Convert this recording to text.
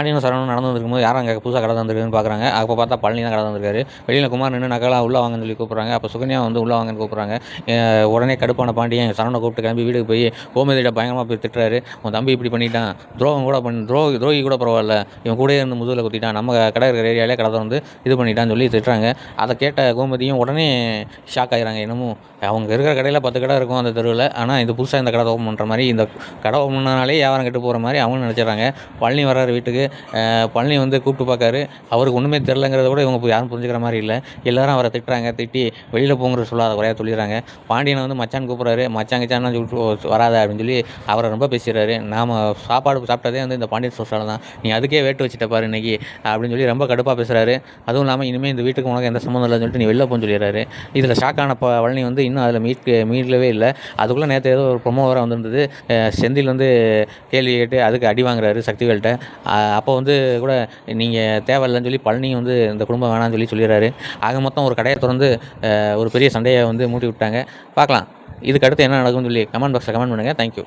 பாண்டியனும் சரவணனும் நடந்து வந்துருக்கும்போது யாரும் அங்கே புதுசாக கடை தந்துருக்குன்னு பார்க்குறாங்க. அப்போ பார்த்தா பழனி தான் கடை தந்திருக்காரு. வெளியில் குமார் நின்று நகலாம் உள்ளே வாங்கன்னு சொல்லி கூப்பிட்றாங்க. அப்போ சுகன்யா வந்து உள்ளே வாங்கன்னு கூப்பிட்றாங்க. உடனே கடுப்பான பாண்டியன் சரவணனை கூப்பிட்டு கிளம்பி வீட்டுக்கு போய் கோமதியிட்ட பயங்கரமாக போய் திட்டுறாரு. உன் தம்பி இப்படி பண்ணிட்டான், துரோகம் கூட துரோகி கூட பரவாயில்ல, இவன் கூட இருந்து முதுகில் குத்திட்டான், நம்ம கடை இருக்கிற ஏரியாவிலே கடை வந்து இது பண்ணிட்டான்னு சொல்லி திட்டுறாங்க. அதை கேட்ட கோமதியும் உடனே ஷாக் ஆகிறாங்க. என்னமோ அவங்க இருக்கிற கடையில் 10 கடை இருக்கும் அந்த தெருவில், ஆனால் இது புதுசாக இந்த கடை ஓப்பன் பண்ணுற மாதிரி, இந்த கடை ஓப்பன் பண்ணனாலே வியாபாரம் கெட்டு போகிற மாதிரி அவங்க நினச்சிட்றாங்க. பழனி வர்றாரு வீட்டுக்கு. பழனி வந்து கூப்பிட்டு பார்க்காரு. அவருக்கு ஒன்றுமே தெரிலங்கிறத கூட இவங்க யாரும் புரிஞ்சுக்கிற மாதிரி இல்லை. எல்லோரும் அவரை திட்டி வெளியில் போங்கிற சொல்லாத குறையாக சொல்லிடுறாங்க. பாண்டியனை வந்து மச்சான் கூப்பிட்றாரு. மச்சான் கிச்சான்னு சொல்லிட்டு வராத அப்படின்னு சொல்லி அவரை ரொம்ப பேசிடுறாரு. நாம் சாப்பாடு சாப்பிட்டதே வந்து இந்த பாண்டியன் ஸ்டோர்ஸால் தான், நீ அதுக்கே வேட்டு வச்சுட்ட பாரு இன்னைக்கு அப்படின்னு சொல்லி ரொம்ப கடுப்பாக பேசுகிறாரு. அதுவும் இல்லாமல் இனிமேல் இந்த வீட்டுக்கு உனக்கு எந்த சம்மந்தம் இல்லைன்னு சொல்லிட்டு நீ வெளில போன்னு சொல்லிடுறாரு. இதில் ஷாக்கான பழனி வந்து இன்னும் அதில் மீட்கவே இல்லை. அதுக்குள்ளே நேற்று ஏதோ ஒரு ப்ரொமோ வர வந்துருந்தது. செந்தில் வந்து கேள்வி கேட்டு அதுக்கு அடி வாங்குறாரு சக்திவேல்கிட்ட. அப்போ வந்து கூட நீங்கள் தேவையில்லைன்னு சொல்லி பழனி வந்து இந்த குடும்பம் வேணான்னு சொல்லிடுறாரு. ஆக மொத்தம் ஒரு கடையை திறந்து ஒரு பெரிய சண்டையை வந்து மூட்டி விட்டாங்க. பார்க்கலாம் இதுக்கு அடுத்து என்ன நடக்கும்னு சொல்லி கமெண்ட் பாக்ஸில் கமெண்ட் பண்ணுங்கள். தேங்க்யூ.